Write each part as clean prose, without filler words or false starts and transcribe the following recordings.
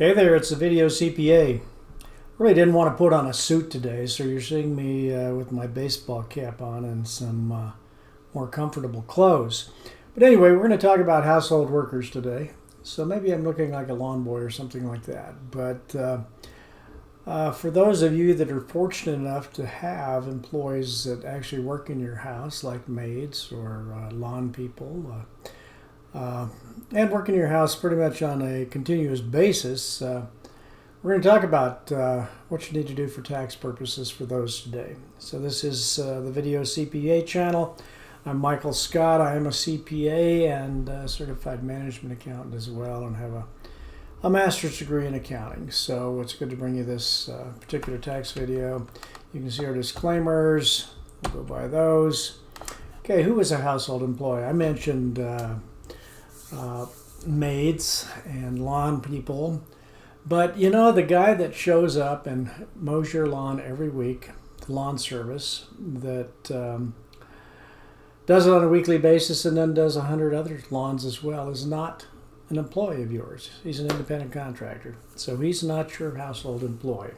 Hey there, it's the Video CPA. Really didn't want to put on a suit today, so you're seeing me with my baseball cap on and some more comfortable clothes. But anyway, we're going to talk about household workers today. So maybe I'm looking like a lawn boy or something like that. But for those of you that are fortunate enough to have employees that actually work in your house, like maids or lawn people, and work in your house pretty much on a continuous basis, we're going to talk about what you need to do for tax purposes for those today. So this is the Video CPA channel. I'm Michael Scott. I am a CPA and a certified management accountant as well, and have a master's degree in accounting. So it's good to bring you this particular tax video. You can see our disclaimers. We'll go by those. Okay, who is a household employee? I mentioned maids and lawn people, but you know, the guy that shows up and mows your lawn every week, the lawn service that does it on a weekly basis and then does 100 other lawns as well, is not an employee of yours. He's an independent contractor, so he's not your household employee.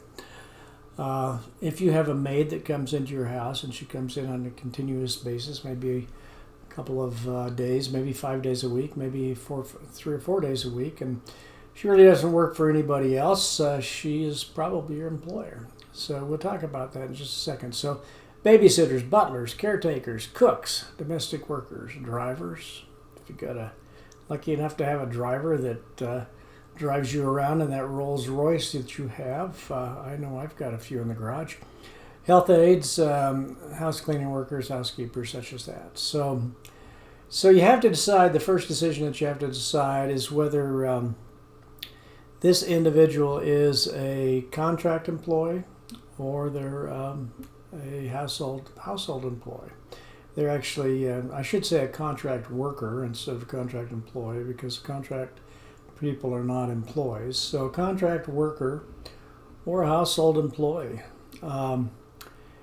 If you have a maid that comes into your house and she comes in on a continuous basis, maybe couple of days, maybe 5 days a week, maybe 3 or 4 days a week, and she really doesn't work for anybody else, she is probably your employer. So we'll talk about that in just a second. So babysitters, butlers, caretakers, cooks, domestic workers, drivers. If you got lucky enough to have a driver that drives you around in that Rolls Royce that you have, I know I've got a few in the garage. Health aides, house cleaning workers, housekeepers, such as that. So you have to decide, the first decision that you have to decide is whether this individual is a contract employee or they're a household employee. They're actually, I should say, a contract worker instead of a contract employee, because contract people are not employees. So a contract worker or a household employee.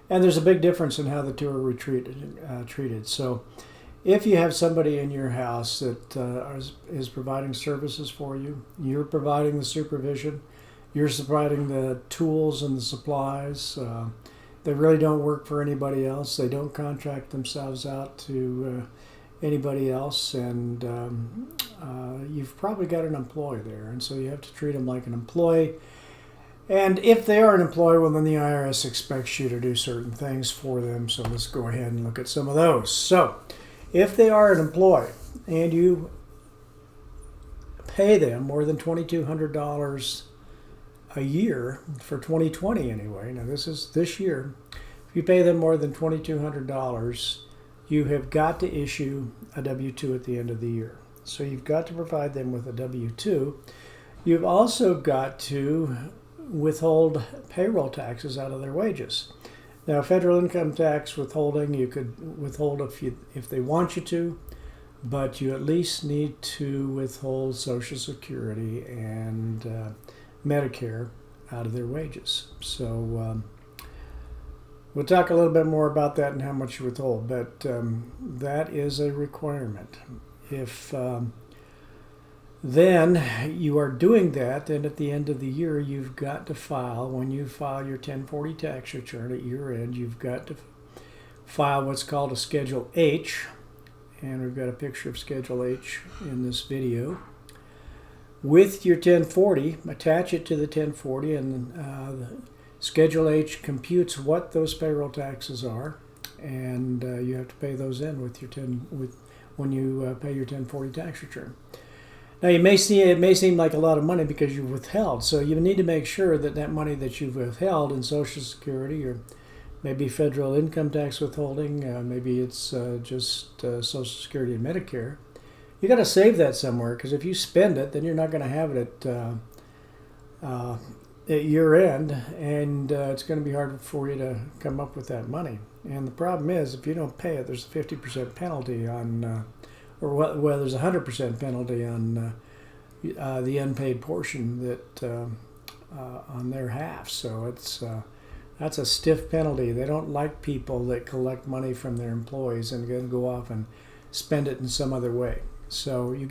And there's a big difference in how the two are treated. So if you have somebody in your house that is providing services for you, you're providing the supervision, you're providing the tools and the supplies, they really don't work for anybody else, they don't contract themselves out to anybody else, and you've probably got an employee there, and so you have to treat them like an employee. And if they are an employee, well, then the IRS expects you to do certain things for them. So let's go ahead and look at some of those. So if they are an employee and you pay them more than $2,200 a year for 2020 anyway, now this is this year, if you pay them more than $2,200, you have got to issue a W-2 at the end of the year. So you've got to provide them with a W-2. You've also got to withhold payroll taxes out of their wages. Now, federal income tax withholding, you could withhold if they want you to, but you at least need to withhold Social Security and Medicare out of their wages. So we'll talk a little bit more about that and how much you withhold, but that is a requirement. If then you are doing that, and at the end of the year, you've got to file, when you file your 1040 tax return at year end, you've got to file what's called a Schedule H, and we've got a picture of Schedule H in this video. With your 1040, attach it to the 1040, and the Schedule H computes what those payroll taxes are, and you have to pay those in with your when you pay your 1040 tax return. Now, it may seem like a lot of money because you've withheld, so you need to make sure that that money that you've withheld in Social Security, or maybe federal income tax withholding, maybe it's just Social Security and Medicare, you got to save that somewhere, because if you spend it, then you're not going to have it at year end, and it's going to be hard for you to come up with that money. And the problem is, if you don't pay it, there's a 50% penalty on well, there's a 100% penalty on the unpaid portion that on their half. So that's a stiff penalty. They don't like people that collect money from their employees and then go off and spend it in some other way. So you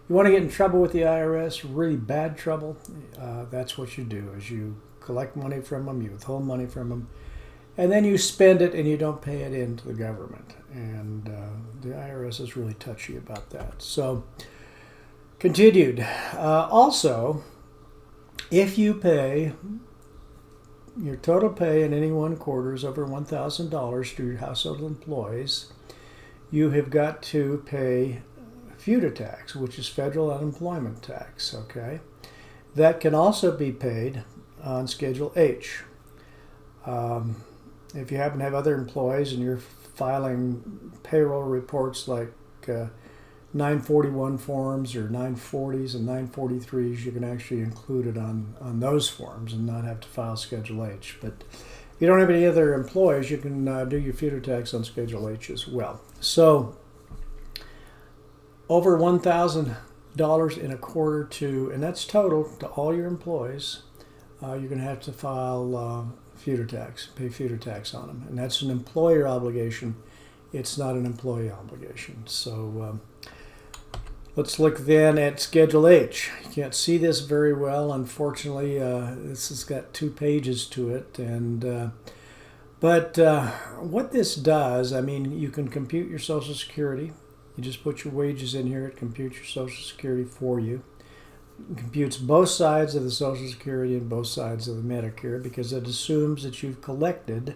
You want to get in trouble with the IRS, really bad trouble, that's what you do, is you collect money from them, you withhold money from them, and then you spend it and you don't pay it into the government. And the IRS is really touchy about that. So, continued. Also, if you pay, your total pay in any one quarter is over $1,000 to your household employees, you have got to pay FUTA tax, which is federal unemployment tax, okay? That can also be paid on Schedule H. If you happen to have other employees and you're filing payroll reports like 941 forms or 940s and 943s, you can actually include it on those forms and not have to file Schedule H. But if you don't have any other employees, you can do your FUTA tax on Schedule H as well. So over $1,000 in a quarter to, and that's total to all your employees, you're going to have to file FUTA tax, pay FUTA tax on them. And that's an employer obligation. It's not an employee obligation. So let's look then at Schedule H. You can't see this very well, unfortunately. This has got 2 pages to it. And but what this does, I mean, you can compute your Social Security. You just put your wages in here. It computes your Social Security for you. It computes both sides of the Social Security and both sides of the Medicare because it assumes that you've collected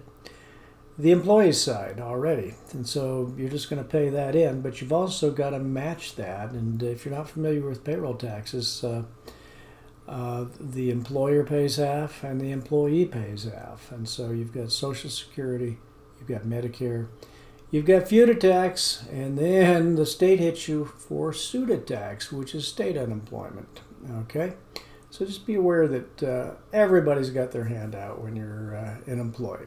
the employee's side already. And so you're just going to pay that in, but you've also got to match that. And if you're not familiar with payroll taxes, the employer pays half and the employee pays half. And so you've got Social Security, you've got Medicare, you've got FUTA tax, and then the state hits you for SUTA tax, which is state unemployment. Okay? So just be aware that everybody's got their hand out when you're an employee.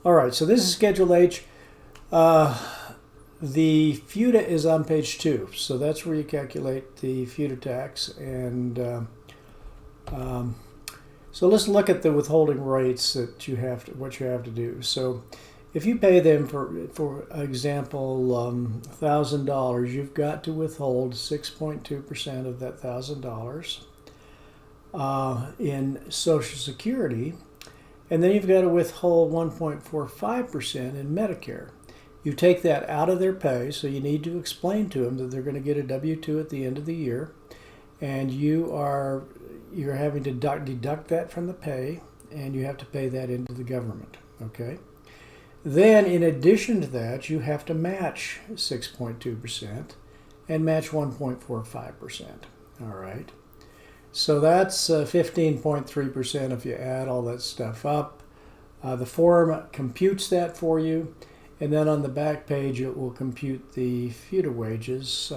All right, so this is Schedule H. The FUTA is on page 2, so that's where you calculate the FUTA tax. And so let's look at the withholding rates that you have to, what you have to do. So if you pay them, for example, $1,000, you've got to withhold 6.2% of that $1,000 in Social Security, and then you've got to withhold 1.45% in Medicare. You take that out of their pay, so you need to explain to them that they're going to get a W-2 at the end of the year, and you're having to deduct that from the pay, and you have to pay that into the government. Okay. Then, in addition to that, you have to match 6.2% and match 1.45%. All right. So that's 15.3% if you add all that stuff up. The form computes that for you, and then on the back page it will compute the FUTA wages.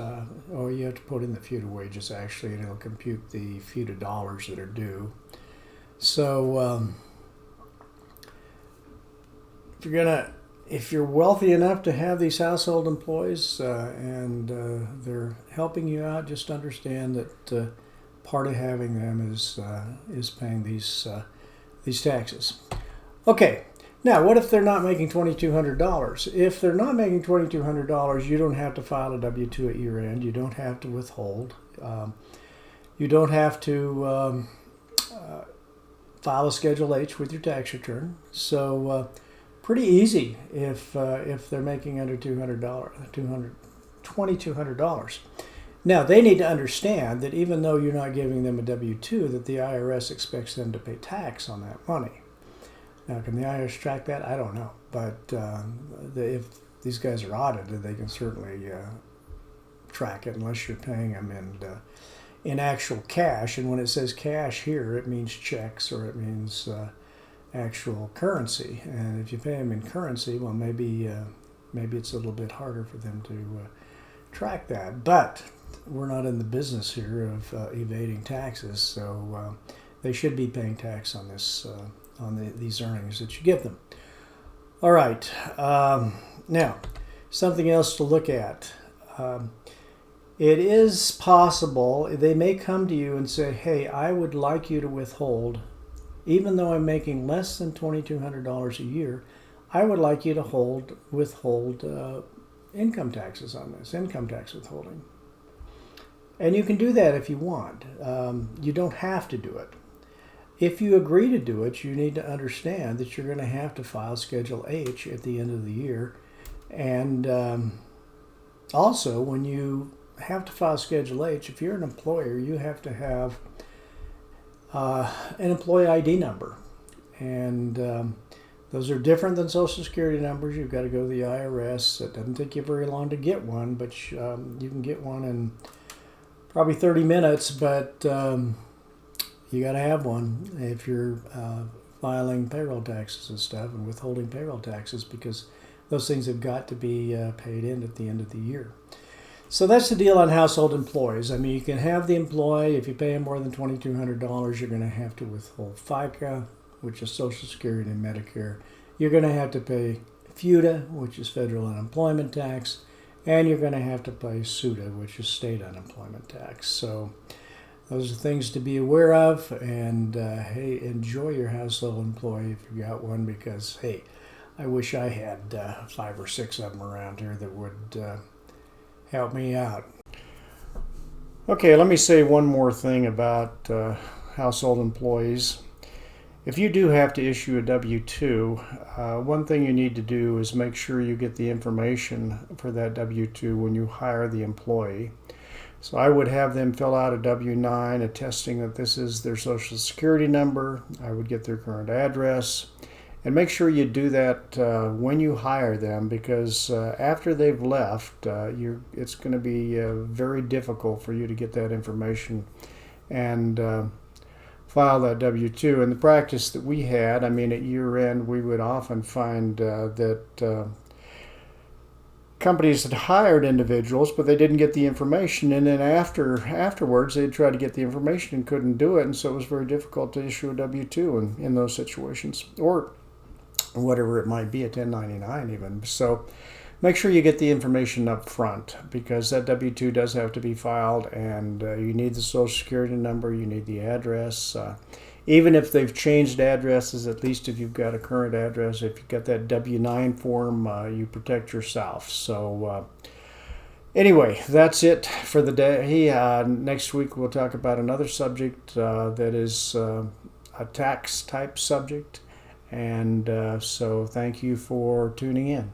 Or you have to put in the FUTA wages actually, and it'll compute the FUTA dollars that are due. So if you're wealthy enough to have these household employees and they're helping you out, just understand that part of having them is paying these taxes. Okay, now what if they're not making $2,200? If they're not making $2,200, you don't have to file a W-2 at year end. You don't have to withhold. You don't have to file a Schedule H with your tax return. So pretty easy if they're making under $2,200. Now, they need to understand that even though you're not giving them a W-2, that the IRS expects them to pay tax on that money. Now, can the IRS track that? I don't know. But if these guys are audited, they can certainly track it unless you're paying them in actual cash. And when it says cash here, it means checks or it means actual currency. And if you pay them in currency, well, maybe it's a little bit harder for them to track that. But we're not in the business here of evading taxes, so they should be paying tax on this these earnings that you give them. All right, now something else to look at. It is possible they may come to you and say, "Hey, I would like you to withhold, even though I'm making less than $2,200 a year, I would like you to withhold income taxes on this, income tax withholding." And you can do that if you want. You don't have to do it. If you agree to do it, you need to understand that you're going to have to file Schedule H at the end of the year. And also, when you have to file Schedule H, if you're an employer, you have to have an employee ID number. And those are different than Social Security numbers. You've got to go to the IRS. It doesn't take you very long to get one, but you can get one in probably 30 minutes, but you got to have one if you're filing payroll taxes and stuff and withholding payroll taxes, because those things have got to be paid in at the end of the year. So that's the deal on household employees. I mean, you can have the employee, if you pay him more than $2,200, you're going to have to withhold FICA, which is Social Security and Medicare. You're going to have to pay FUTA, which is federal unemployment tax, and you're going to have to pay SUTA, which is state unemployment tax. So those are things to be aware of, and hey, enjoy your household employee if you got one, because hey, I wish I had 5 or 6 of them around here that would help me out. Okay, let me say one more thing about household employees. If you do have to issue a W-2, one thing you need to do is make sure you get the information for that W-2 when you hire the employee. So I would have them fill out a W-9 attesting that this is their Social Security number. I would get their current address. And make sure you do that when you hire them, because after they've left, it's going to be very difficult for you to get that information and file that W-2. And the practice that we had, I mean, at year end, we would often find that companies had hired individuals, but they didn't get the information, and then afterwards they'd try to get the information and couldn't do it, and so it was very difficult to issue a W-2 in those situations, or whatever it might be, a 1099 even. So make sure you get the information up front, because that W-2 does have to be filed, and you need the Social Security number, you need the address. Even if they've changed addresses, at least if you've got a current address, if you've got that W-9 form, you protect yourself. So anyway, that's it for the day. Next week we'll talk about another subject that is a tax type subject. And so thank you for tuning in.